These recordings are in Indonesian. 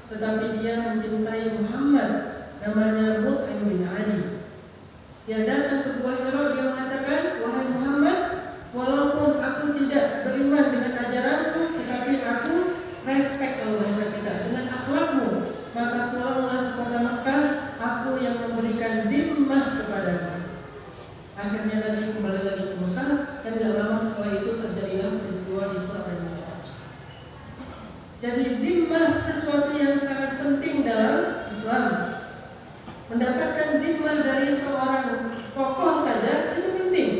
tetapi dia mencintai Muhammad, namanya Mut'im bin Ali. Dia datang ke Gua Hira, dia mengatakan, wahai Muhammad, walaupun aku tidak beriman dengan ajaranmu, tetapi aku respect kalau bahasa kita dengan akhlakmu, maka pulanglah ke kota Mekah, aku yang memberikan dhimmah kepadamu. Akhirnya Nabi kembali lagi ke Mekah, dan tidak lama setelah itu terjadilah peristiwa Isra dan Mi'raj. Jadi dhimmah sesuatu yang sangat penting dalam Islam. Mendapatkan dhimmah dari seorang tokoh saja itu penting,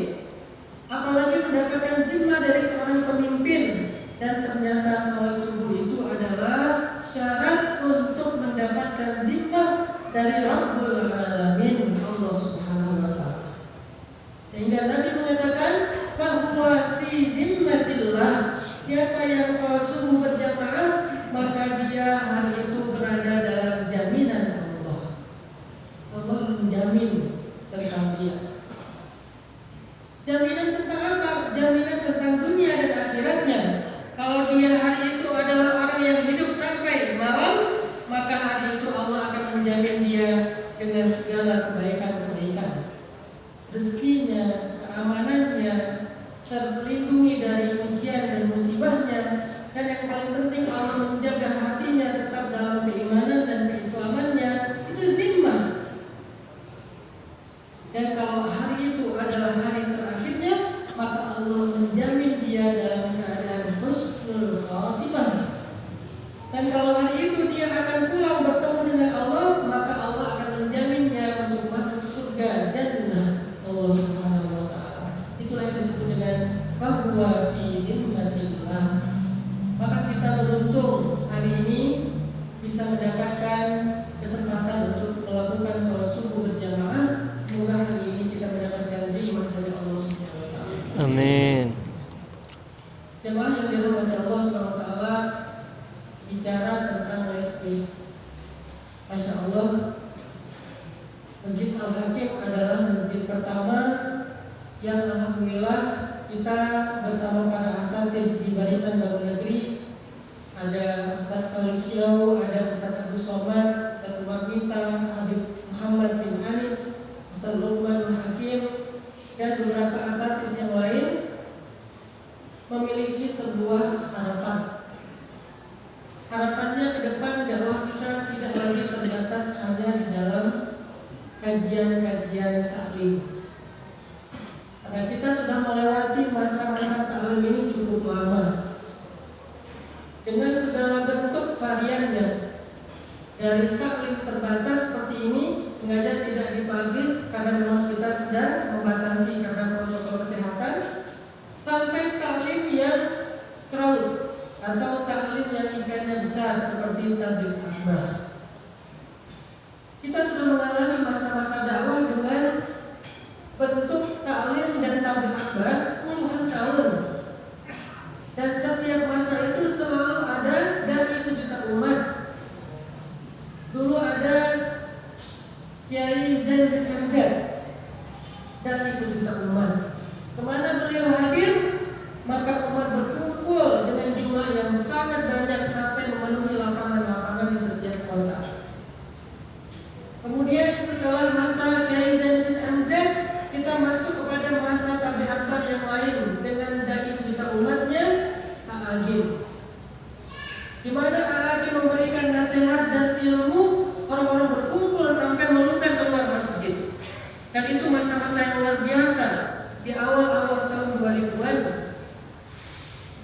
apalagi mendapatkan dhimmah dari seorang pemimpin. Dan ternyata sholat subuh itu adalah syarat untuk mendapatkan dhimmah dari Rabbul Alamin, Allah Subhanahu wa Ta'ala. Sehingga Nabi mengatakan bahwa fi dhimmatillah, siapa yang sholat subuh berjamaah, maka dia hari itu berada dalam jaminan Allah. Allah menjamin tentang dia. Jaminan tentang apa? Jaminan tentang dunia dan akhiratnya. Kalau dia hari itu adalah orang yang hidup sampai malam, maka hari itu Allah akan menjamin dia dengan segala kebaikan-kebaikan. Rezekinya, keamanannya, terlindungi dari ujian dan musibahnya, dan yang paling penting Allah menjaga hatinya tetap dalam keimanan dan keislamannya. Itu dhimmah. Dan kalau hari itu adalah hari terakhirnya, maka Allah menjamin dia dalam keadaan husnul khatimah. Dan kalau hari itu dia akan pulang bertemu dengan Allah, maka Allah akan menjaminnya untuk masuk surga jannah Allah Subhanahu wa Ta'ala. Itulah yang disebut dengan bahwa fi dhimmatillah. Maka kita beruntung hari ini bisa mendapatkan kesempatan untuk melakukan sholat subuh berjamaah. Semoga hari ini kita mendapatkan dhimmah dari Allah Subhanahu wa Ta'ala. Amin. Jemaah yang dirahmati Allah Subhanahu wa Ta'ala, bicara tentang space. Masya Allah, Masjid Al-Hakim adalah masjid pertama yang alhamdulillah kita bersama para asatidz di Barisan Bangun Negeri, ada Ustaz Khalid Syau, ada Ustaz Abdul Somad, Ustaz Umar Mita, Habib Muhammad bin Anis, Ustaz Luqman Hakim, dan beberapa asatidz yang lain, memiliki sebuah harapan. Harapannya ke depan dakwah kita tidak lagi terbatas hanya di dalam kajian-kajian taklim. Karena kita sudah melewati masa-masa taklim ini cukup lama, dengan segala bentuk variannya. Dari taklim terbatas seperti ini sengaja tidak dipublish karena memang kita sedang membatasi karena protokol kesehatan, sampai taklim yang crowd atau taklim yang eventnya besar seperti tabligh akbar. Kita sudah mengalami masa-masa dakwah dengan bentuk taklim dan tabligh akbar puluhan tahun, dan setiap masa itu selalu ada dari sejuta umat. Dulu ada Kiai Zain bin MZ dari sejuta umat. Kemana beliau hadir, maka umat berkumpul dengan jumlah yang sangat banyak sampai memenuhi lapangan-lapangan di setiap kota. Kemudian setelah masa Kiai Zain bin MZ, kita masuk kepada masa tabligh akbar yang lain dengan dai sejuta umatnya, Pak Agim, di mana Agim memberikan nasihat dan ilmu, orang-orang berkumpul sampai meluber keluar masjid. Dan itu masa-masa yang luar biasa di awal-awal tahun 2000-an.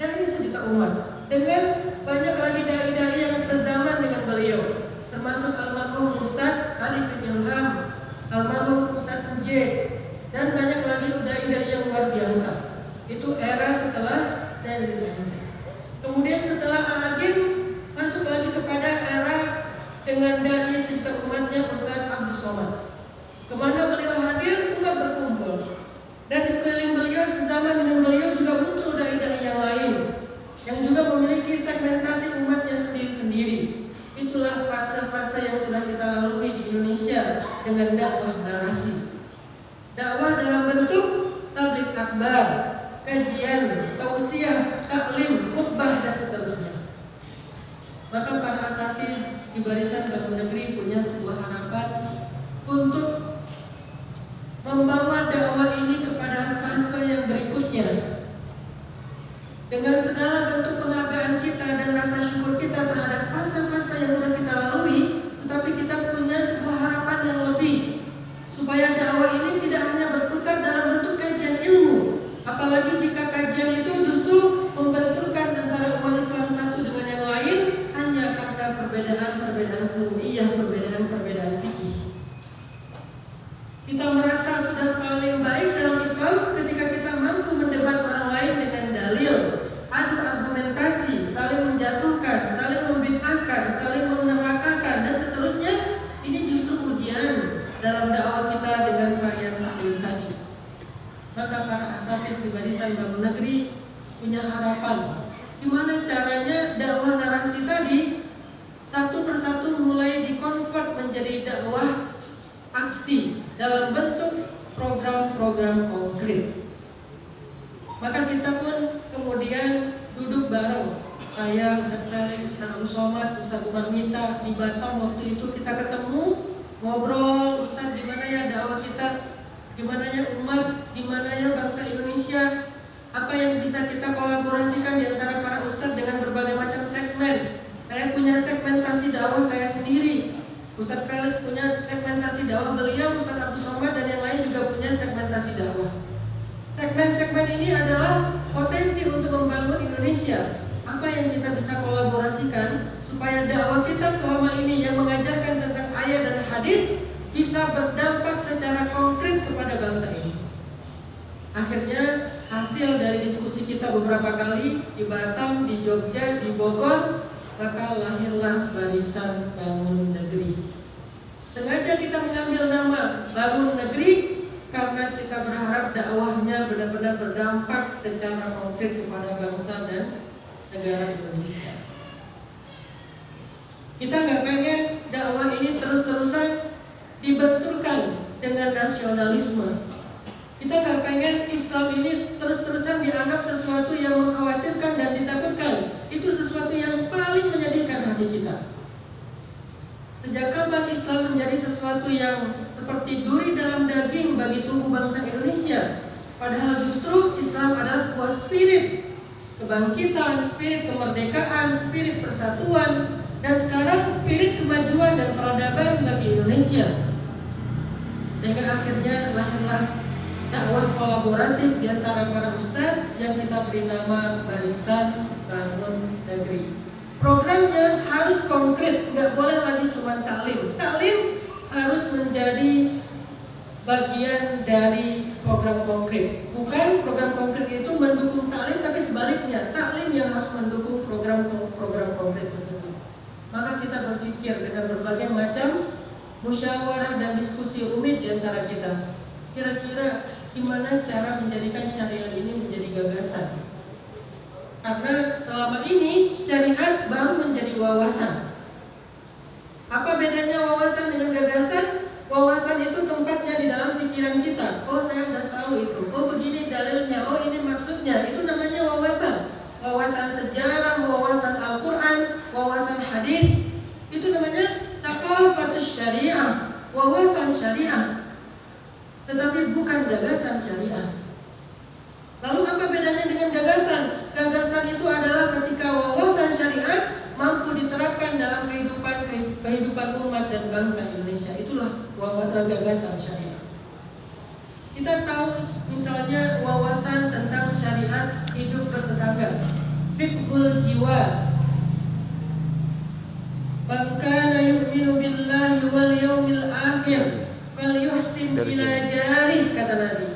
Dan ini sejuta umat dengan banyak lagi dai-dai yang sezaman dengan beliau, termasuk almarhum Ustaz Arif Ilham, almarhum Ustaz Uje, dan banyak lagi dai-dai yang luar biasa. Itu era setelah saya dari MZ. Kemudian setelah Agim masuk lagi kepada era dengan dai sejuta umatnya Ustaz Abdul Somad. Kemana beliau hadir, umat berkumpul. Dan di sekeliling beliau, sezaman dengan beliau juga muncul dai-dai yang lain yang juga memiliki segmentasi umatnya sendiri-sendiri. Itulah fase-fase yang sudah kita lalui di Indonesia dengan dakwah narasi. Dakwah dalam bentuk tabligh akbar, kajian, tausiah, taklim, khutbah dan seterusnya. Maka para asatidz di barisan Bangun Negeri punya sebuah harapan untuk membawa dakwah ini kepada fase yang berikutnya. Dengan segala bentuk penghargaan kita dan rasa syukur kita terhadap fase-fase yang sudah kita lalui, tetapi kita punya sebuah harapan yang lebih, supaya dakwah ini tidak hanya berputar dalam bentuk kajian ilmu, apalagi jika kajian itu justru membenturkan antara umat Islam satu dengan yang lain hanya karena perbedaan sunniyah, perbedaan fikih. Kita merasa sudah paling baik dalam Islam ketika kita mampu mendebat orang lain dengan dalil, adu argumentasi, saling menjatuhkan, saling membid'ahkan, saling menerakakan, dan seterusnya. Ini justru ujian dalam dakwah kita dengan varian taklid tadi. Maka para asatidz di barisan Bangun Negeri punya harapan, gimana caranya dakwah narasi tadi satu persatu mulai dikonvert menjadi dakwah aksi dalam bentuk program-program konkret. Maka kita pun kemudian duduk bareng, saya, Ustaz Felix, Ustaz Abu Somad, Ustaz Umar Mita di Batam. Waktu itu kita ketemu, ngobrol, Ustaz gimana ya dakwah kita, gimana ya umat, gimana ya bangsa Indonesia, apa yang bisa kita kolaborasikan di antara para ustaz dengan berbagai macam segmen. Saya punya segmentasi dakwah saya sendiri, Ustaz Felix punya segmentasi dakwah beliau, Ustaz Abu Somad dan yang lain juga punya segmentasi dakwah. Segmen-segmen ini adalah potensi untuk membangun Indonesia. Apa yang kita bisa kolaborasikan supaya dakwah kita selama ini yang mengajarkan tentang ayat dan hadis bisa berdampak secara konkret kepada bangsa ini. Akhirnya hasil dari diskusi kita beberapa kali di Batam, di Jogja, di Bogor, maka lahirlah Barisan Bangun Negeri. Sengaja kita mengambil nama Bangun Negeri karena kita berharap dakwahnya benar-benar berdampak secara konkret kepada bangsa dan negara Indonesia. Kita nggak pengen dakwah ini terus-terusan dibenturkan dengan nasionalisme. Kita nggak pengen Islam ini terus-terusan dianggap sesuatu yang mengkhawatirkan dan ditakutkan. Itu sesuatu yang paling menyedihkan hati kita. Sejak kapan Islam menjadi sesuatu yang seperti duri dalam daging bagi tubuh bangsa Indonesia? Padahal justru Islam adalah sebuah spirit kebangkitan, spirit kemerdekaan, spirit persatuan, dan sekarang spirit kemajuan dan peradaban bagi Indonesia. Sehingga akhirnya lahirlah dakwah kolaboratif di antara para ustadz yang kita beri nama Barisan Bangun Negeri. Programnya harus konkret, nggak boleh lagi cuma taklim. Taklim harus menjadi bagian dari program konkret. Bukan program konkret itu mendukung taklim, tapi sebaliknya taklim yang harus mendukung program konkret tersebut. Maka kita berpikir dengan berbagai macam musyawarah dan diskusi rumit di antara kita. Kira-kira gimana cara menjadikan syariat ini menjadi gagasan? Karena selama ini syariat baru menjadi wawasan. Apa bedanya wawasan dengan gagasan? Wawasan itu tempatnya di dalam pikiran kita. Oh, saya sudah tahu itu. Oh, begini dalilnya. Oh, ini maksudnya. Itu namanya wawasan. Wawasan sejarah, wawasan Al-Quran, wawasan hadis. Itu namanya saqafatus syariah, wawasan syariah. Tetapi bukan gagasan syariah. Lalu apa bedanya dengan gagasan? Gagasan itu adalah ketika wawasan syariat mampu diterapkan dalam kehidupan umat dan bangsa Indonesia. Itulah gagasan syariat. Kita tahu misalnya wawasan tentang syariat hidup bertetangga, fiqhul jiwa. Man kana yu'minu billahi wal yawmil akhir falyuhsin ila jarih, kata Nabi.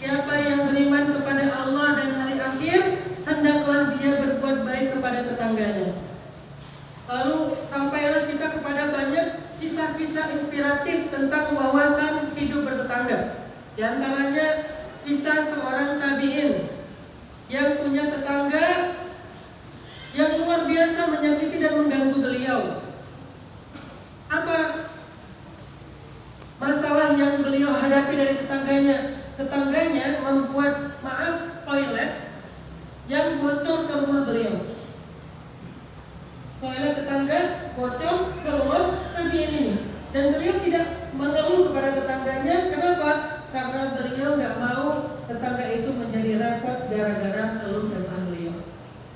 Siapa yang beriman kepada Allah dan hari akhir, hendaklah dia berbuat baik kepada tetangganya. Lalu sampailah kita kepada banyak kisah-kisah inspiratif tentang wawasan hidup bertetangga. Di antaranya kisah seorang tabi'in yang punya tetangga yang luar biasa menyakiti dan mengganggu beliau. Apa masalah yang beliau hadapi dari tetangganya? Tetangganya membuat toilet yang bocor ke rumah beliau. Toilet tetangga pocong, keluar, tapi ini. Dan beliau tidak mengeluh kepada tetangganya. Kenapa? Karena beliau nggak mau tetangga itu menjadi repot gara-gara keluh kesah beliau.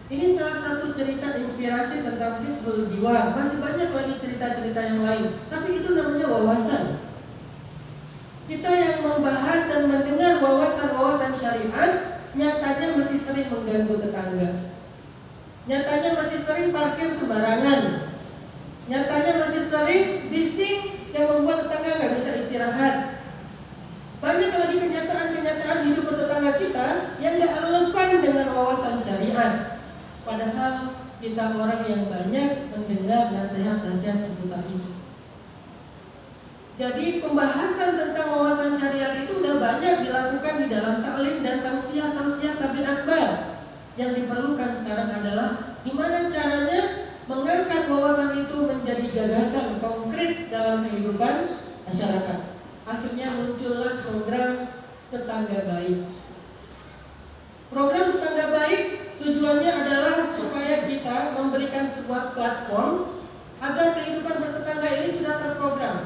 Ini salah satu cerita inspirasi tentang fiqhul jiwa. Masih banyak lagi cerita-cerita yang lain, tapi itu namanya wawasan. Kita yang membahas dan mendengar wawasan-wawasan syariat, nyatanya masih sering mengganggu tetangga. Nyatanya masih sering parkir sembarangan. Nyatanya masih sering bising yang membuat tetangga nggak bisa istirahat. Banyak lagi kenyataan-kenyataan hidup bertetangga kita yang nggak relevan dengan wawasan syariat. Padahal kita orang yang banyak mendengar nasihat-nasihat seputar itu. Jadi pembahasan tentang wawasan syariat itu udah banyak dilakukan di dalam taklim dan tausiah tabi akbar. Yang diperlukan sekarang adalah gimana caranya mengangkat wawasan itu menjadi gagasan konkret dalam kehidupan masyarakat. Akhirnya muncullah program Tetangga Baik. Program Tetangga Baik tujuannya adalah supaya kita memberikan sebuah platform agar kehidupan bertetangga ini sudah terprogram.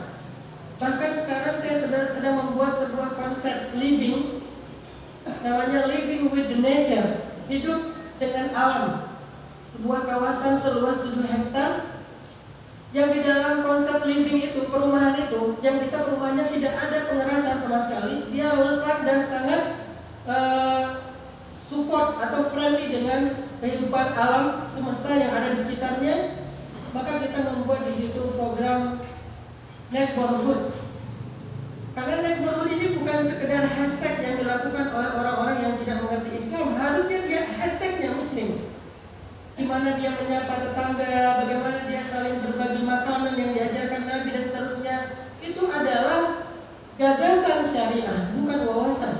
Bahkan sekarang saya sedang membuat sebuah konsep living, namanya living with the nature, hidup dengan alam. Sebuah kawasan seluas 7 hektar yang di dalam konsep living itu, perumahan itu, yang kita perumahannya tidak ada pengerasan sama sekali, dia relevan dan sangat support atau friendly dengan kehidupan alam semesta yang ada di sekitarnya. Maka kita membuat di situ program neighborhood. Karena neighborhood ini bukan sekedar hashtag yang dilakukan oleh orang-orang yang tidak mengerti Islam. Harusnya dia hashtagnya Muslim. Di mana dia menyapa tetangga, bagaimana dia saling berbagi makanan yang diajarkan Nabi dan seterusnya. Itu adalah gagasan syariah, bukan wawasan.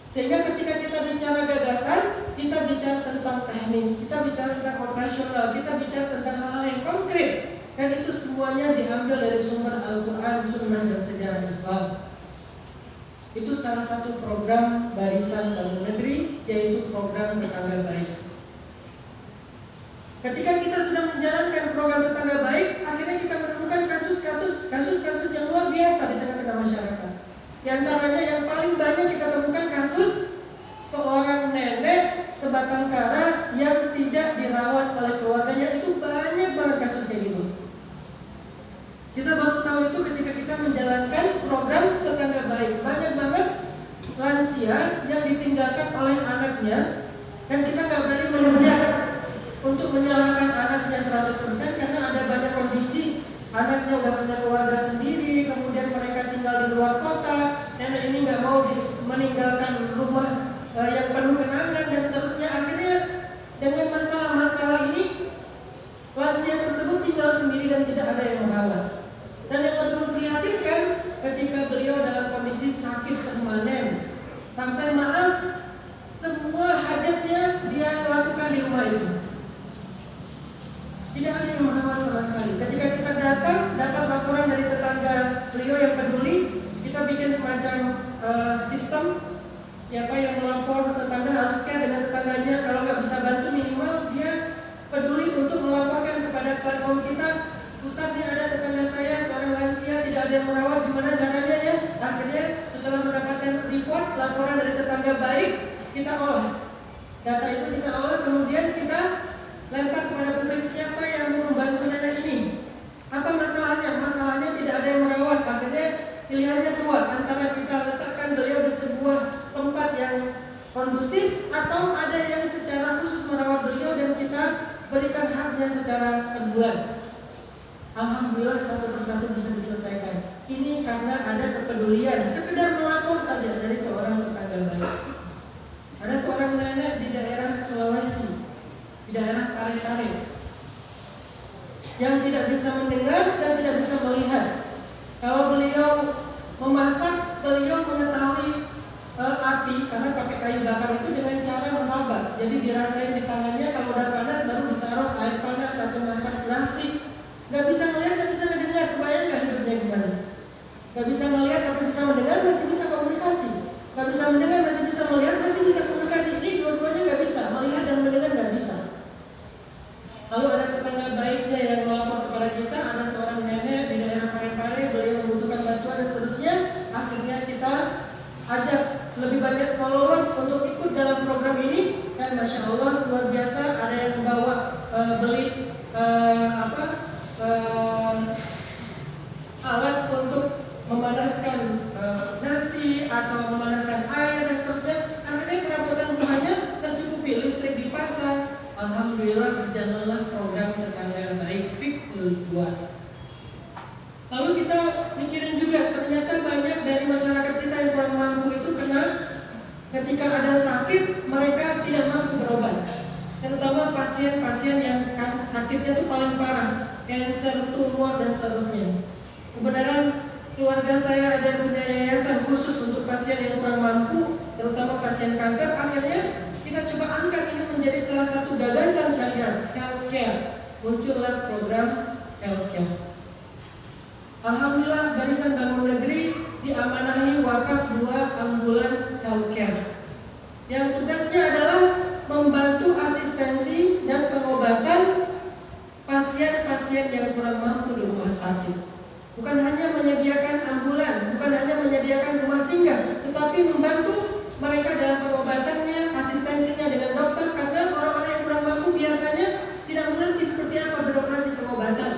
Sehingga ketika kita bicara gagasan, kita bicara tentang teknis, kita bicara tentang operasional, kita bicara tentang hal-hal yang konkret. Dan itu semuanya diambil dari sumber Al-Quran, Sunnah, dan sejarah Islam. Itu salah satu program Barisan Bangun Negeri, yaitu program Tetangga Baik. Ketika kita sudah menjalankan program Tetangga Baik, akhirnya kita menemukan kasus-kasus yang luar biasa di tengah-tengah masyarakat. Di antaranya yang paling banyak kita temukan kasus seorang nenek sebatang kara yang tidak dirawat oleh keluarganya. Itu banyak banget kasus kayak gitu. Kita baru tahu itu ketika kita menjalankan program Tetangga Baik. Banyak banget lansia yang ditinggalkan oleh anaknya, dan kita nggak berani menjudge untuk menyalahkan anaknya 100% karena ada banyak kondisi. Anaknya udah punya keluarga sendiri, kemudian mereka tinggal di luar kota, nenek ini nggak mau meninggalkan rumah yang penuh kenangan dan seterusnya. Akhirnya dengan masalah-masalah ini, lansia tersebut tinggal sendiri dan tidak ada yang merawat. Dan yang lebih memprihatinkan, ketika beliau dalam kondisi sakit permanen, sampai maaf, semua hajatnya dia lakukan di rumah itu. Tidak ada yang merawat sama sekali. Ketika kita datang, dapat laporan dari tetangga beliau yang peduli, kita bikin semacam sistem. Siapa yang melapor tetangga harus care dengan tetangganya. Kalau nggak bisa bantu, minimal dia peduli untuk melaporkan kepada platform kita. Ustaz, ini ada tetangga saya, seorang lansia, tidak ada yang merawat, gimana caranya ya? Akhirnya setelah mendapatkan report, laporan dari Tetangga Baik, kita olah. Data itu kita olah, kemudian kita lempar kepada publik, siapa yang mau membantu nenek ini. Apa masalahnya? Masalahnya tidak ada yang merawat. Akhirnya pilihannya dua, antara kita letakkan beliau di sebuah tempat yang kondusif, atau ada yang secara khusus merawat beliau dan kita berikan haknya secara per bulan. Alhamdulillah satu persatu bisa diselesaikan. Ini karena ada kepedulian, sekedar melapor saja dari seorang tetangga baik. Ada seorang nenek di daerah Sulawesi, di daerah Tare-Tare, yang tidak bisa mendengar dan tidak bisa melihat. Kalau beliau memasak, beliau mengetahui api karena pakai kayu bakar itu dengan cara meraba. Jadi dirasain di tangannya, kalau udah panas baru ditaruh air panas atau masak nasi. Gak bisa melihat, gak bisa mendengar. Kebayangkan hidupnya gimana? Gak bisa melihat tapi bisa mendengar, masih bisa komunikasi. Gak bisa mendengar, masih bisa melihat, masih bisa komunikasi. Ini dua-duanya gak bisa, melihat dan mendengar gak bisa. Lalu ada tetangga baiknya yang melapor alat untuk memanaskan nasi atau memanaskan air dan seterusnya. Akhirnya perabotan rumahnya tercukupi, listrik dipasang. Alhamdulillah berjalanlah program tetangga baik PIK 2. Lalu kita mikirin juga, ternyata banyak dari masyarakat kita yang kurang mampu itu kena ketika ada sakit mereka tidak mampu berobat. Terutama pasien-pasien yang sakitnya itu paling parah, kanker, tumor dan seterusnya. Kebenaran keluarga saya ada punya yayasan khusus untuk pasien yang kurang mampu, terutama pasien kanker. Akhirnya kita coba angkat ini menjadi salah satu gagasan syariah, healthcare. Muncullah program healthcare. Alhamdulillah Barisan Bangun Negeri diamanahi wakaf 2 ambulans healthcare yang tugasnya adalah membantu asistensi dan pengobatan pasien-pasien yang kurang mampu di rumah sakit. Bukan hanya menyediakan ambulan, bukan hanya menyediakan rumah singgah, tetapi membantu mereka dalam pengobatannya, asistensinya dengan dokter, karena orang-orang yang kurang mampu biasanya tidak mengerti seperti apa birokrasi pengobatan.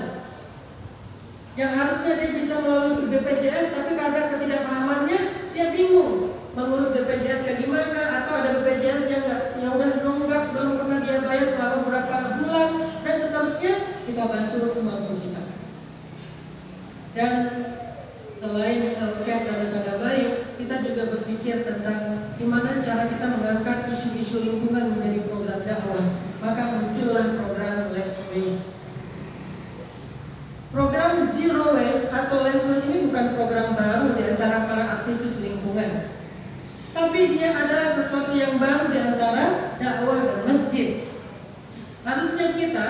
Yang harusnya dia bisa melalui BPJS, tapi karena ketidakpahamannya dia bingung mengurus BPJS kayak gimana, atau ada BPJS yang udah nunggak belum pernah dia bayar selama beberapa bulan dan seterusnya. Kita bantu semampu kita. Dan selain healthcare dan tanda baik, kita juga berpikir tentang gimana cara kita mengangkat isu-isu lingkungan menjadi program dakwah. Maka muncullah program Less Waste. Program Zero Waste atau Less Waste ini bukan program baru di antara para aktivis lingkungan, tapi dia adalah sesuatu yang baru di antara dakwah dan masjid. Harusnya kita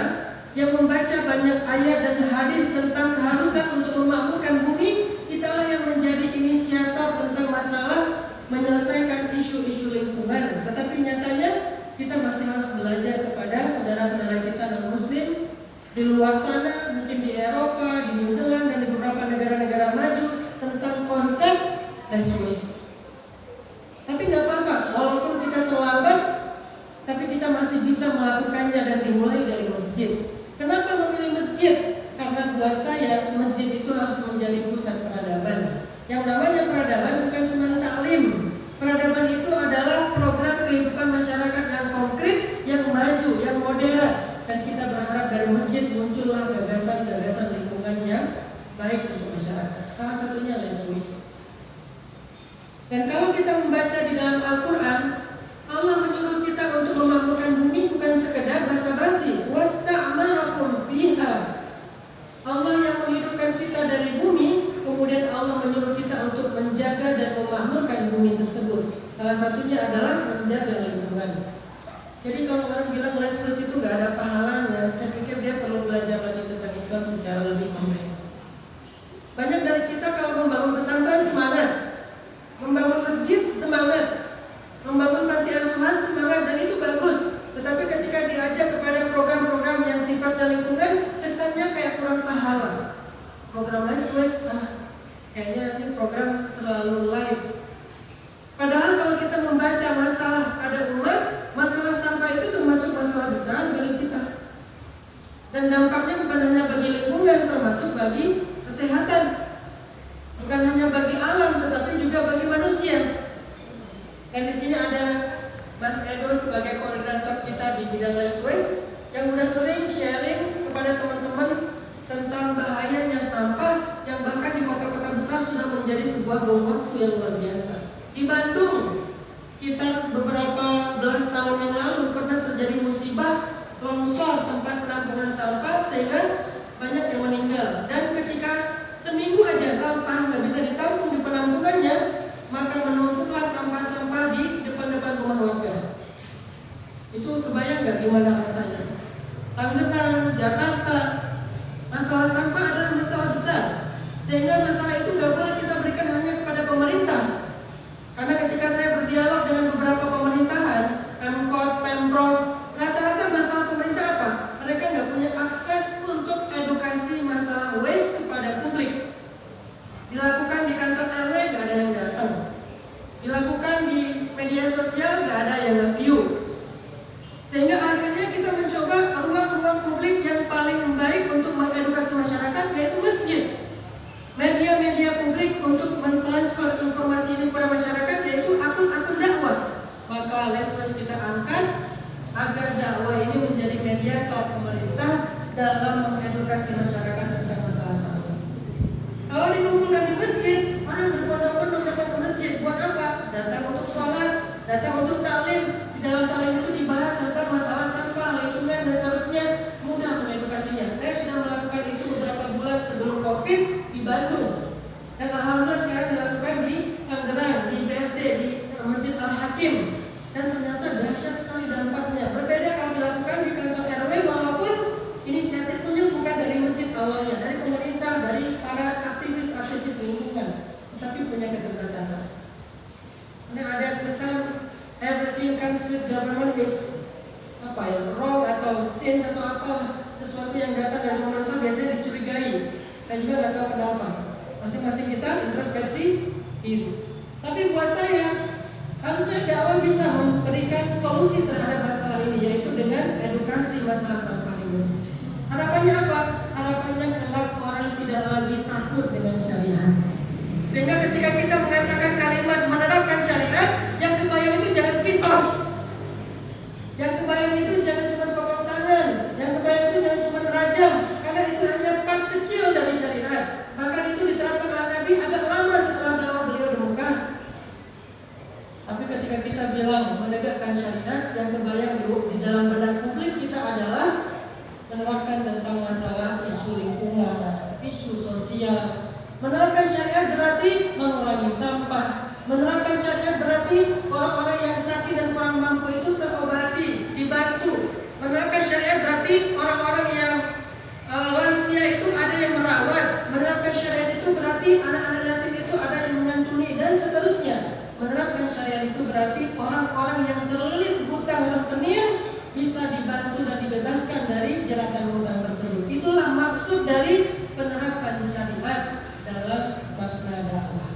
yang membaca banyak ayat dan hadis tentang keharusan untuk memakmurkan bumi, kitalah yang menjadi inisiator tentang masalah menyelesaikan isu-isu lingkungan. Tetapi nyatanya kita masih harus belajar kepada saudara-saudara kita non-muslim di luar sana, mungkin di Eropa, di New Zealand dan di beberapa negara-negara maju tentang konsep less waste. Tapi nggak apa-apa, walaupun kita terlambat, tapi kita masih bisa melakukannya dan dimulai dari masjid. Kenapa memilih masjid? Karena buat saya masjid itu harus menjadi pusat peradaban. Yang namanya peradaban bukan cuma taklim. Peradaban itu adalah program kehidupan masyarakat yang konkret, yang maju, yang modern. Dan kita berharap dari masjid muncullah gagasan-gagasan lingkungan yang baik untuk masyarakat. Salah satunya less waste. Dan kalau kita membaca di dalam Al-Quran, Allah menyuruh kita untuk memakmurkan bumi bukan sekedar basa-basi. Wasta'marakum fiha. Allah yang menghidupkan kita dari bumi, kemudian Allah menyuruh kita untuk menjaga dan memakmurkan bumi tersebut. Salah satunya adalah menjaga lingkungan. Jadi kalau orang bilang less waste itu nggak ada pahalanya, saya pikir dia perlu belajar lagi tentang Islam secara lebih komprehensif. Banyak dari kita kalau membangun pesantren semangat, membangun masjid semangat, membangun panti asuhan semangat, dan itu bagus. Tetapi ketika diajak kepada program-program yang sifatnya lingkungan, kesannya kayak kurang pahala. Program less waste, kayaknya ini program terlalu light. Padahal kalau kita membaca masalah ada umat, masalah sampah itu termasuk masalah besar bagi kita. Dan dampaknya bukan hanya bagi lingkungan, termasuk bagi kesehatan. Bukan hanya bagi alam, tetapi juga bagi manusia. Dan di sini ada Mas Edo sebagai koordinator kita di bidang less waste yang sudah sering sharing kepada teman-teman tentang bahayanya sampah yang bahkan di kota-kota besar sudah menjadi sebuah bom waktu yang luar biasa. Di Bandung sekitar beberapa belas tahun yang lalu pernah terjadi musibah longsor tempat penampungan sampah sehingga banyak yang meninggal. Dan ketika seminggu aja sampah nggak bisa ditampung di penampungannya, maka menumpuklah sampah-sampah di depan-depan rumah warga. Itu kebayang nggak gimana rasanya? Tangerang, Jakarta, masalah sampah adalah masalah besar. Sehingga masalah itu nggak boleh kita berikan hanya kepada pemerintah. Karena ketika saya berdialog dengan beberapa pemerintahan, Pemkot, Pemprov, rata-rata masalah pemerintah apa? Mereka nggak punya akses untuk edukasi masalah waste kepada publik. Dilakukan di kantor RW, nggak ada yang datang. Dilakukan di media sosial, nggak ada yang nge-view. Sehingga akhirnya kita mengedukasi masyarakat tentang masalah sampah. Kalau dikumpulkan di masjid, orang berbondong-bondong datang ke masjid. Buat apa? Datang untuk sholat, datang untuk taklim. Di dalam taklim itu dibahas tentang masalah sampah, lingkungan, dan seterusnya. Mudah mengedukasinya. Saya sudah melakukan itu beberapa bulan sebelum COVID di Bandung. Dan alhamdulillah sekarang dilakukan di Tangerang, di BSD, di Masjid Al-Hakim. Dan ternyata dahsyat sekali dampaknya. Berbeda kalau dilakukan di kantor RW, walaupun inisiatifnya bukan dari masjid awalnya, dari pemerintah, dari para aktivis lingkungan, tetapi punya keterbatasan. Ini ada kesan everything comes with government is wrong atau sins atau apalah, sesuatu yang datang dari pemerintah biasanya dicurigai. Saya juga nggak tahu kenapa. Masing-masing kita introspeksi diri. Tapi buat saya harusnya dakwah bisa memberikan solusi terhadap masalah ini, yaitu dengan edukasi masalah sampah di masjid. Harapannya apa? Harapannya kelak orang tidak lagi takut dengan syariat. Sehingga ketika kita mengatakan kalimat menerapkan syariat, yang kebayang itu jangan kisos, yang kebayang itu jangan cuma potong tangan, yang kebayang itu jangan cuma rajam, karena itu hanya part kecil dari syariat. Bahkan itu diterapkan oleh Nabi agak lama setelah dakwah beliau di Mekah. Tapi ketika kita bilang menegakkan syariat, yang kebayang di dalam benak publik kita adalah menerapkan tentang masalah isu lingkungan, isu sosial. Menerapkan syariat berarti mengurangi sampah. Menerapkan syariat berarti orang-orang yang sakit dan kurang mampu itu terobati, dibantu. Menerapkan syariat berarti orang-orang yang lansia itu ada yang merawat. Menerapkan syariat itu berarti anak-anak yatim itu ada yang menyantuni, dan seterusnya. Menerapkan syariat itu berarti orang-orang yang terlilit hutang rentenir bisa dibantu dan dibebaskan dari jeratan hutang tersebut. Itulah maksud dari penerapan syariat dalam makna dakwah.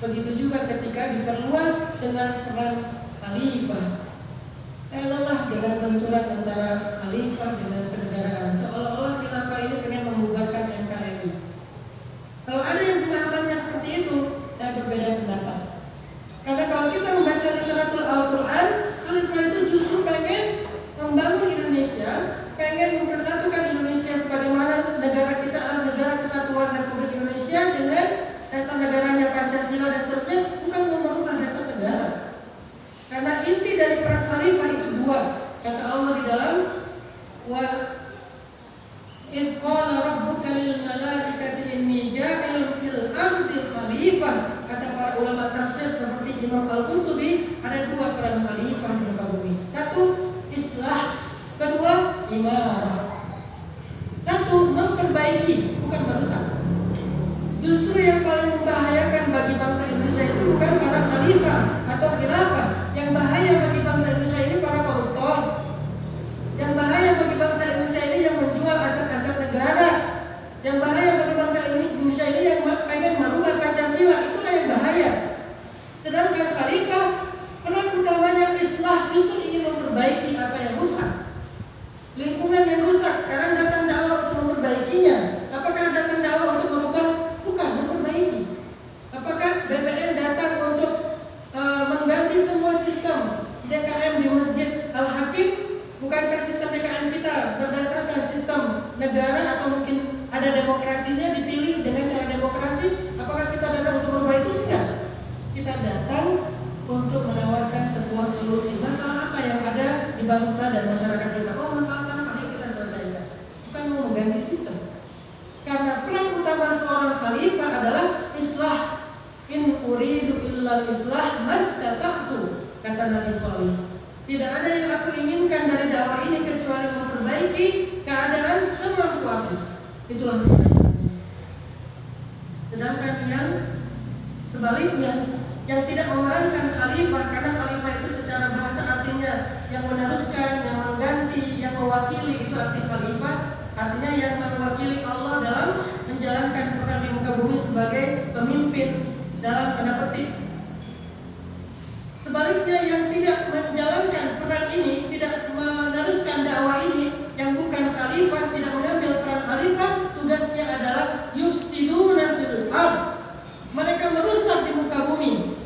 Begitu juga ketika diperluas dengan peran khalifah. Saya lelah dengan benturan antara khalifah dengan kenegaraan. Seolah-olah khilafah ini pengen membubarkan NKRI. Kalau ada yang pemahamannya seperti itu, saya berbeda pendapat. Karena kalau kita membaca literatur Al-Quran, khalifah itu justru pengen membangun Indonesia, pengen mempersatukan Indonesia sebagaimana negara kita adalah negara kesatuan Republik Indonesia dengan dasar negaranya Pancasila dan seterusnya, bukan mau merubah dasar negara. Karena inti dari peran khalifah itu dua. Kata Allah di dalam wa id qala rabbuka lil malaikati inni ja'ilun fil ardi khalifah. Kata para ulama tafsir seperti Imam Al-Qurtubi, ada dua peran khalifah di muka bumi. Satu, islah. Kedua, imarah. Satu, memperbaiki, bukan merusak. Justru yang paling membahayakan bagi bangsa Indonesia itu bukan para khalifah atau khilafah. Yang bahaya bagi bangsa Indonesia ini para koruptor. Yang bahaya bagi bangsa Indonesia ini yang menjual aset-aset negara. Yang bahaya bagi bangsa Indonesia ini yang pengen merubah Pancasila. Itulah yang bahaya. Sedangkan khalifah peran utamanya islah, justru ingin memperbaiki apa yang rusak. Lingkungan yang rusak, sekarang datang dakwah untuk memperbaikinya. Apakah datang dakwah untuk merubah? Bukan, memperbaiki. Apakah BPN datang untuk mengganti semua sistem DKM di Masjid Al-Hakim? Bukankah sistem DKM kita berdasarkan sistem negara atau mungkin ada demokrasinya, dipilih dengan cara demokrasi? Apakah kita datang untuk merubah itu? Tidak. Kita datang untuk menawarkan sebuah solusi. Masalah apa yang ada di bangsa dan masyarakat kita? Oh, masalah sampah, ayo kita selesaikan. Bukan mau mengganti sistem. Karena peran utama seorang khalifah adalah islah. In uridu illa islah mastata'tu, kata Nabi Shalih. Tidak ada yang aku inginkan dari dakwah ini kecuali memperbaiki keadaan semampu aku. Itulah. Sedangkan yang sebaliknya, yang tidak memerankan khalifah, karena khalifah itu secara bahasa artinya yang meneruskan, yang mengganti, yang mewakili, itu arti khalifah. Artinya yang mewakili Allah dalam menjalankan peran di muka bumi sebagai pemimpin dalam tanda petik. Sebaliknya yang tidak menjalankan peran ini, tidak meneruskan dakwah ini, yang bukan khalifah, tidak mengambil peran khalifah, tugasnya adalah yufsiduna fil ardh. Mereka merusak di muka bumi.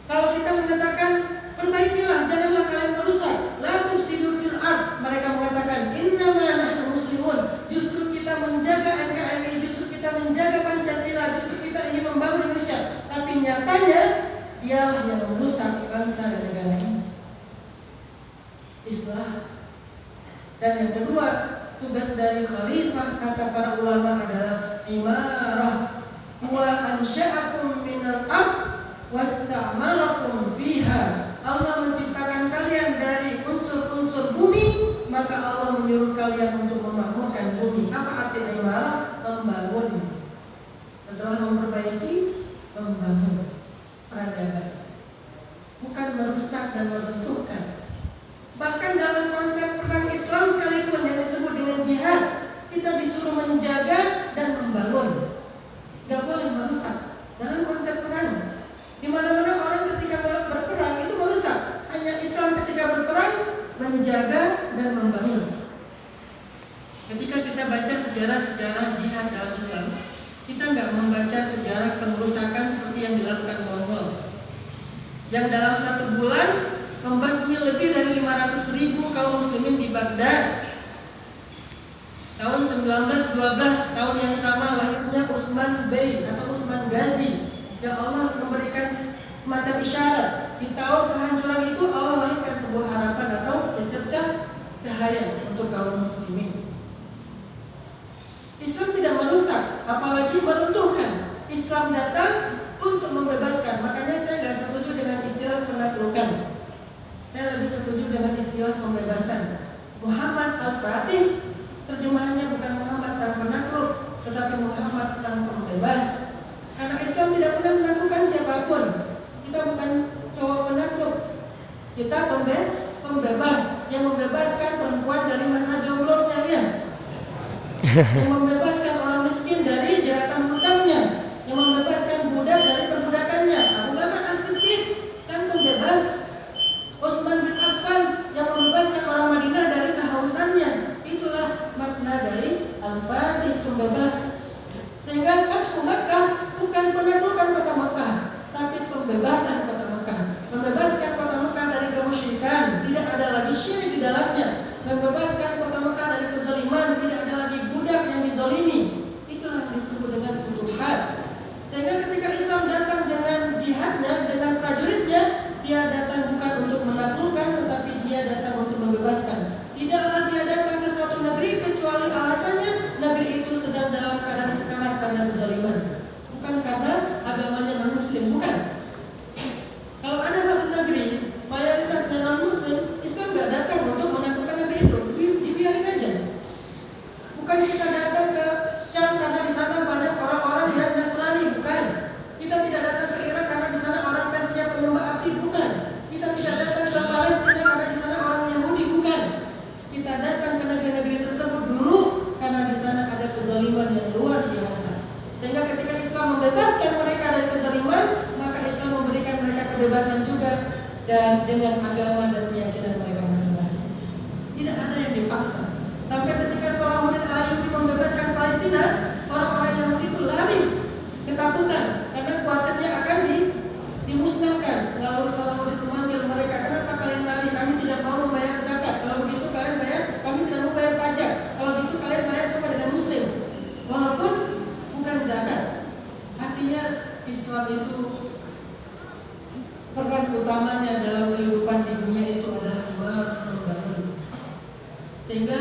Kalau kita mengatakan perbaikilah, janganlah kalian merusak, la tufsidu fil ardh, mereka mengatakan innama nahnu kedua, tugas dari khalifah kata para ulama adalah imarah. Wa ansha'akum minal ard wasta'marakum fiha. Allah menciptakan kalian dari unsur-unsur bumi, maka Allah menyuruh kalian untuk memakmurkan bumi. Apa arti imarah? Membangun. Setelah memperbaiki, membangun, peradaban. Bukan merusak dan meruntuhkan. Bahkan dalam konsep perang Islam sekalipun yang disebut dengan jihad, kita disuruh menjaga dan membangun. Gak boleh merusak. Dalam konsep perang, di mana-mana orang ketika berperang itu merusak. Hanya Islam ketika berperang menjaga dan membangun. Ketika kita baca sejarah-sejarah jihad dalam Islam, kita nggak membaca sejarah pengerusakan seperti yang dilakukan Mongol, yang dalam 1 bulan membasmi lebih dari 500.000 kaum muslimin di Baghdad. Tahun 1912, tahun yang sama lahirnya Utsman Bey atau Utsman Ghazi, yang Allah memberikan semacam isyarat. Di tahun kehancuran itu Allah lahirkan sebuah harapan atau secercah cahaya untuk kaum muslimin. Islam tidak merusak, apalagi meruntuhkan. Islam datang untuk membebaskan. Makanya saya tidak setuju dengan istilah penaklukan. Saya lebih setuju dengan istilah pembebasan. Muhammad Al-Fatih, terjemahannya bukan Muhammad sang penakluk, tetapi Muhammad sang pembebas. Karena Islam tidak pernah menaklukkan siapapun. Kita bukan cowok penakluk. Kita pembebas, yang membebaskan perempuan dari masa jomblonya, ya. Yang membebaskan orang miskin dari jeratan hutangnya, yang membebaskan budak dari perbudakannya. Abu Bakar As-Siddiq sang pembebas. Utsman bin Affan yang membebaskan orang Madinah dari kehausannya. Itulah makna dari Al-Fatih, pembebas. Sehingga Fathu Makkah bukan penaklukan kota Makkah, tapi pembebasan kota Makkah. Membebaskan kota Makkah dari kemusyrikan, tidak ada lagi syirik di dalamnya. Membebaskan kota Makkah dari kezaliman, tidak ada lagi budak yang dizalimi. Itulah yang disebut dengan futuhat. Sehingga ketika Islam datang dengan jihadnya, dengan prajuritnya, dia datang bukan untuk menaklukkan, tetapi dia datang untuk membebaskan. Tidaklah dia datang ke suatu negeri kecuali alasannya negeri itu sedang dalam keadaan sekarat karena kezaliman, bukan karena agamanya non-muslim, bukan. Kalau ada satu negeri mayoritas non-muslim, Islam nggak datang untuk menaklukkan negeri itu, dibiarin aja. Bukan kita datang ke Syam karena di sana banyak orang-orang yang Nasrani, bukan. Kita tidak datang ke Irak karena di sana orang Persia penyembah api, bukan. Kita tidak datang ke Palestina karena di sana orang Yahudi, bukan. Kita datang ke negeri-negeri tersebut dulu karena di sana ada kezaliman yang luar biasa. Sehingga ketika Islam membebaskan mereka dari kezaliman, maka Islam memberikan mereka kebebasan juga dan dengan agama dan keyakinan mereka masing-masing. Tidak ada yang dipaksa. Sampai ketika Salahuddin Al-Ayyubi membebaskan Palestina, orang-orang Yahudi itu lari ketakutan karena khawatirnya akan dimusnahkan. Lalu Salahuddin memanggil mereka, kenapa kalian lari? Kami tidak mau membayar zakat. Kalau begitu kalian bayar, kami tidak mau bayar pajak. Kalau gitu kalian bayar sama dengan Muslim, walaupun bukan zakat. Artinya Islam itu peran utamanya dalam kehidupan di dunia itu adalah membangun. Sehingga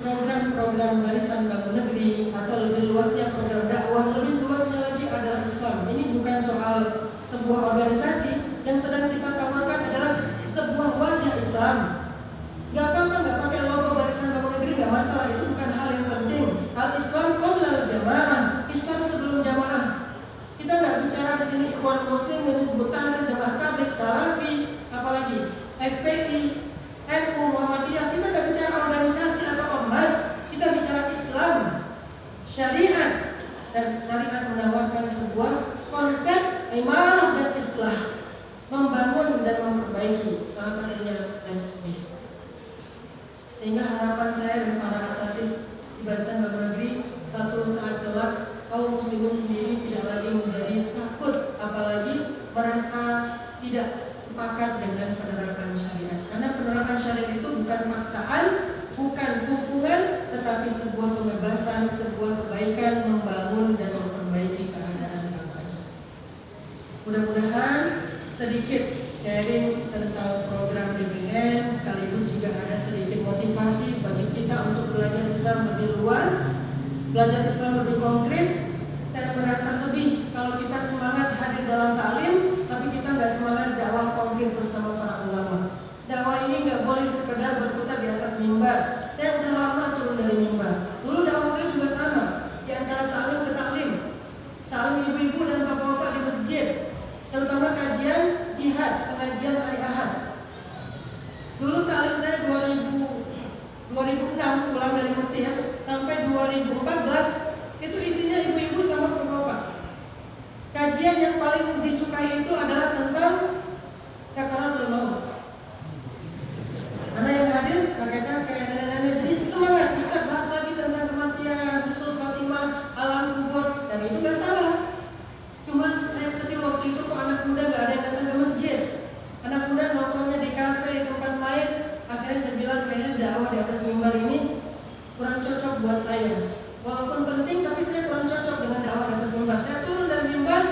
program-program Barisan Bangun Negeri atau lebih luasnya program dakwah, lebih luasnya lagi adalah Islam. Ini bukan soal sebuah organisasi, yang sedang kita tawarkan adalah sebuah wajah Islam. Gak apa-apa nggak pakai logo Barisan Bangun Negeri, gak masalah, itu bukan hal yang penting. Al-Islam qabla jamaah, Islam sebelum jamaah. Kita nggak bicara di sini ikhwan muslim, Hizbut Tahrir, Jamaah Tabligh, Salafi, apalagi FPI, NU, Muhammadiyah. Kita nggak bicara organisasi atau ormas, kita bicara Islam, syariat. Dan syariat menawarkan sebuah konsep imarah dan islah, membangun dan memperbaiki, salah satunya lesbis. Sehingga harapan saya dan para asatidz di Barisan Bangun Negeri, satu saat kelak kaum muslimin sendiri tidak lagi menjadi takut, apalagi merasa tidak sepakat dengan penerapan syariat. Karena penerapan syariat itu bukan paksaan, bukan hukuman, tetapi sebuah pembebasan, sebuah kebaikan, membangun dan memperbaiki keadaan bangsa. Mudah-mudahan sedikit sharing tentang program BBN, sekaligus juga ada sedikit motivasi bagi kita Islam lebih luas, belajar Islam lebih konkret. Saya merasa sedih kalau kita semangat hadir dalam taklim, tapi kita nggak semangat dakwah konkret bersama para ulama. Dakwah ini nggak boleh sekedar berputar di atas mimbar. Saya udah lama turun dari mimbar. Dulu dakwah saya juga sama, di antara taklim ke taklim. Taklim ibu-ibu dan bapak-bapak di masjid, terutama kajian jihad, pengajian hari Ahad. Dulu taklim saya 2006 pulang dari Mesir sampai 2014 itu isinya ibu-ibu sama bapak-bapak. Kajian yang paling disukai itu adalah tentang sakaratul maut. Anak yang hadir kakek-kakek, nenek-nenek, jadi semangat bisa bahas lagi tentang kematian, husnul khotimah, alam kubur, dan itu gak salah. Cuman saya sedih waktu itu kok anak muda gak ada yang datang ke masjid. Anak muda nongkrongnya di kafe, di tempat main. Akhirnya saya bilang kayaknya dakwah di atas mimbar ini kurang cocok buat saya. Walaupun penting, tapi saya kurang cocok dengan dakwah di atas mimbar. Saya turun dari mimbar,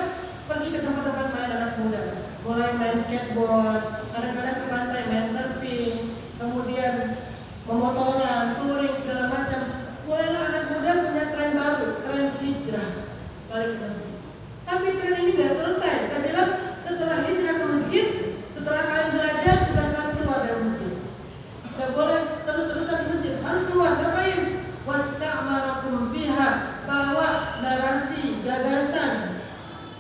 pergi ke tempat-tempat main anak muda. Mulai main skateboard, kadang-kadang ke pantai main surfing, kemudian memotoran, touring, segala macam. Mulailah anak muda punya tren baru, tren hijrah balik ke masjid. Tapi tren ini gak selesai. Saya bilang setelah hijrah ke masjid, setelah kalian belajar, tugas kalian keluar dari masjid. Gak boleh terus-terusan di masjid, harus keluar. Ngapain? Wasta'marakum fiha, bawa narasi, gagasan,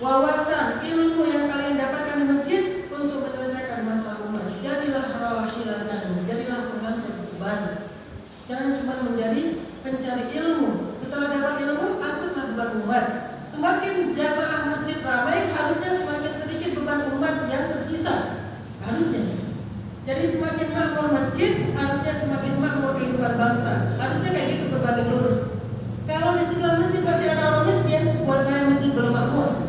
wawasan, ilmu yang kalian dapatkan di masjid untuk menyelesaikan masalah umat. Jadilah rawahilatan, jadilah pengangkut beban. Jangan cuma menjadi pencari ilmu. Setelah dapat ilmu, angkutlah beban umat. Semakin jamaah masjid ramai, harusnya semakin sedikit beban umat yang tersisa. Harusnya. Jadi semakin makmur masjid, harusnya semakin makmur kehidupan bangsa. Harusnya kayak gitu berbanding lurus. Kalau di sebelah masjid masih ada orang miskin, buat saya masjid belum makmur.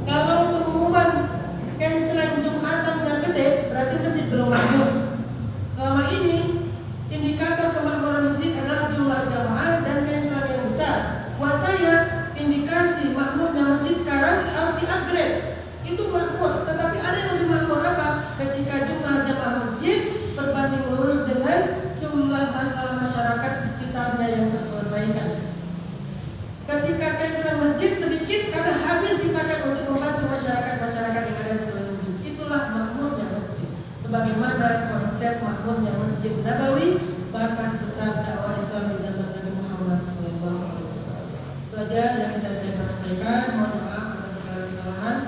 Kalau pengumuman kencelan Jumatan yang gede, berarti masjid belum makmur. Selama ini indikator kemakmuran masjid adalah jumlah jamaah dan kencelan yang besar. Buat saya indikasi makmurnya masjid sekarang harus di-upgrade. Itu makmur, tetapi ada yang lebih makmur apa? Ketika jumlah jamaah masjid berbanding lurus dengan jumlah masalah masyarakat di sekitarnya yang terselesaikan. Ketika kencelan masjid sedikit karena habis dipakai untuk membantu masyarakat yang ada di seluruh masjid. Itulah makmurnya masjid. Sebagaimana konsep makmurnya Masjid Nabawi, markas besar dakwah Islam di zaman Nabi Muhammad SAW. Itu aja yang bisa saya sampaikan. Mohon maaf atas segala kesalahan.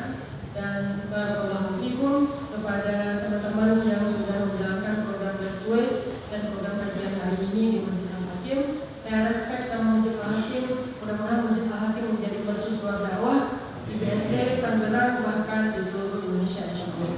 Dan barakallahu fikum kepada teman-teman yang sudah menjalankan program Best Ways dan program kajian hari ini di Masjid Al-Hakim. Saya respect sama Masjid Al-Hakim. Mudah-mudahan Masjid Al-Hakim menjadi mercusuar dakwah di BSD, Tangerang, bahkan di seluruh Indonesia insyaallah.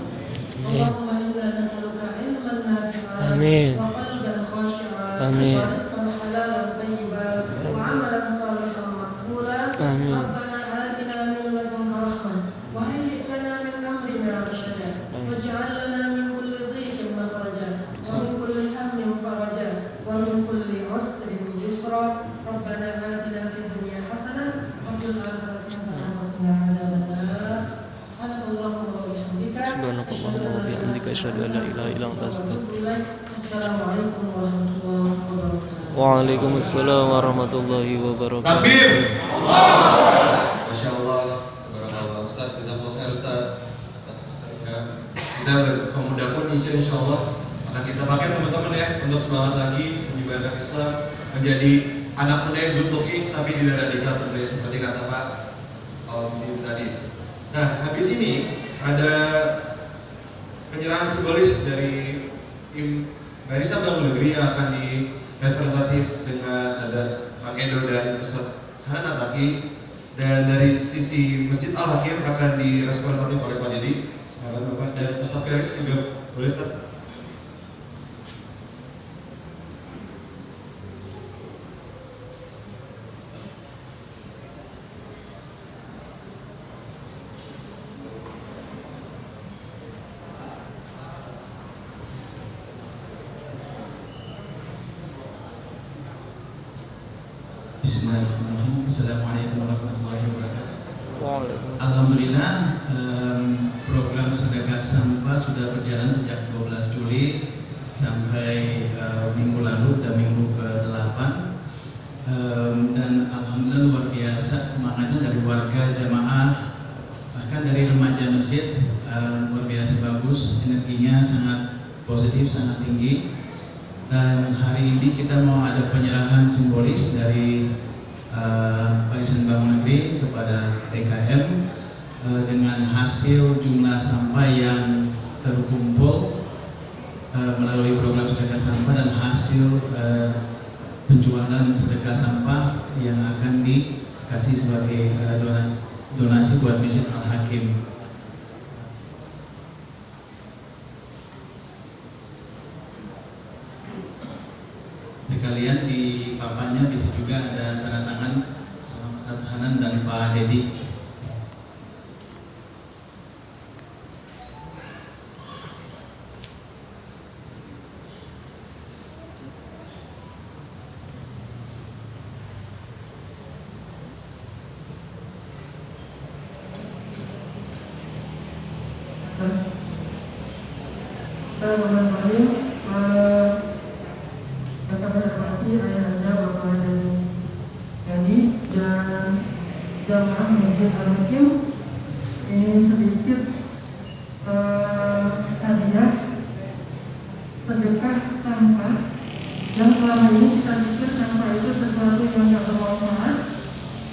Allahumma inna nas'aluka ilman nafi'an wa qalban khashi'an wa rizqan halalan thayyiban wa 'amalan shalihan maqbulan. Rabbana atina min ladunka rahmah wa hayyi' lana min amrina rashada waj'al lana min kulli dhiqin makhraja wa min kulli hammin faraja wa min kulli 'usrin yusra. Rabbana atina fid dunya hasanah wa fil akhirati hasanah wa qina adzabannar. Subhanallahumma wa bihamdika asyhadu an la ilaha illa anta astaghfiruka. Assalamualaikum warahmatullahi wabarakatuh. Waalaikumsalam warahmatullahi wabarakatuh. Takbir. Allah. Masya Allah. Barakallah Ustaz, jazakallah khair Ustaz atas ustaznya. Kita pemuda pun insya Allah akan kita pakai teman-teman ya untuk semangat lagi menyebarkan Islam, menjadi anak muda yang good looking tapi tidak radikal tentunya seperti kata Pak Alvin tadi. Nah, habis ini ada penyerahan simbolis dari Barisan Bank Negeri yang akan direpresentatif dengan ada Kang Edo dan Ustaz Hanan Ataki, dan dari sisi Masjid Al-Hakim akan direpresentatif oleh Pak Dedi, silakan Bapak, dan Ustaz Feris juga boleh Ustaz. Bismillahirrahmanirrahim. Assalamualaikum warahmatullahi wabarakatuh. Alhamdulillah, program sedekah sampah sudah berjalan sejak 12 Juli sampai minggu lalu dan minggu ke-8. warga jamaah, bahkan dari remaja masjid, luar biasa bagus, energinya sangat positif, sangat tinggi. Dan hari ini kita mau ada penyerahan simbolis dari Barisan Bank Negeri kepada TKM dengan hasil jumlah sampah yang terkumpul melalui program sedekah sampah dan hasil penjualan sedekah sampah yang akan dikasih sebagai donasi buat Masjid Al-Hakim. Kalian di papannya bisa juga ada tanda tangan sama Ustaz Hanan dan Pak Dedi. Jamaah Masjid Al-Hakim, ini sedikit hadiah sedekah sampah yang selama ini kita pikir sampah itu sesuatu yang tidak bermanfaat,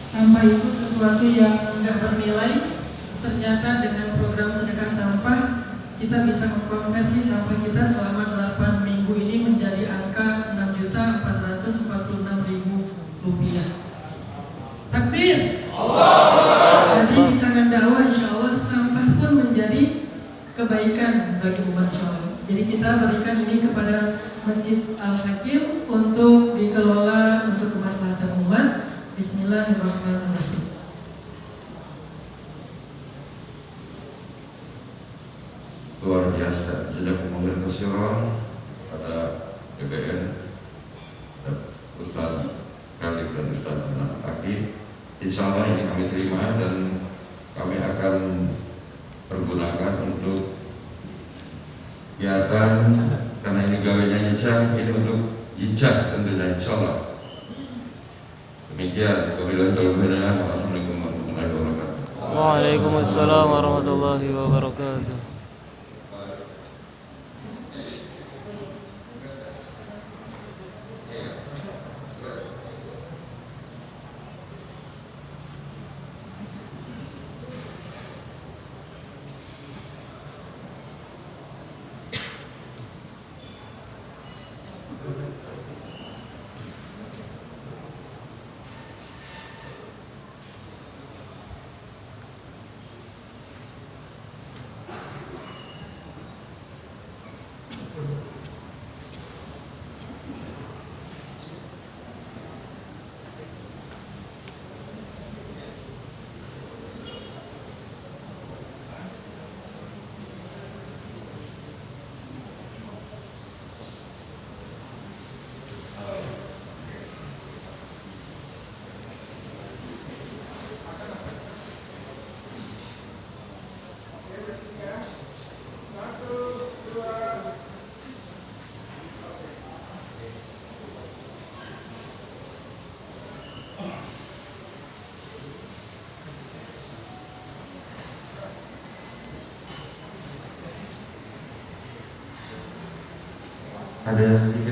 sampah itu sesuatu yang tidak bernilai. Ternyata dengan program sedekah sampah kita bisa mengkonversi sampah kita selama 8 minggu ini menjadi angka Rp6.446.000. Takbir. Jadi di tangan dakwah insya Allah sampah pun menjadi kebaikan bagi umat insya Allah. Jadi kita berikan ini kepada Masjid Al-Hakim untuk dikelola untuk kemaslahatan umat. Bismillahirrahmanirrahim. Luar biasa, jazakumullah khairan pada BBN, Ustaz Khalid dan Ustaz Hakim. Insya Allah ini kami terima dan kami akan pergunakan untuk kegiatan, karena ini gawainya nyicah, ini untuk hijab tentunya insya Allah. Demikian, wabillahi taufiq wal hidayah. Wassalamualaikum warahmatullahi wabarakatuh. Waalaikumsalam warahmatullahi wabarakatuh. Ada sedikit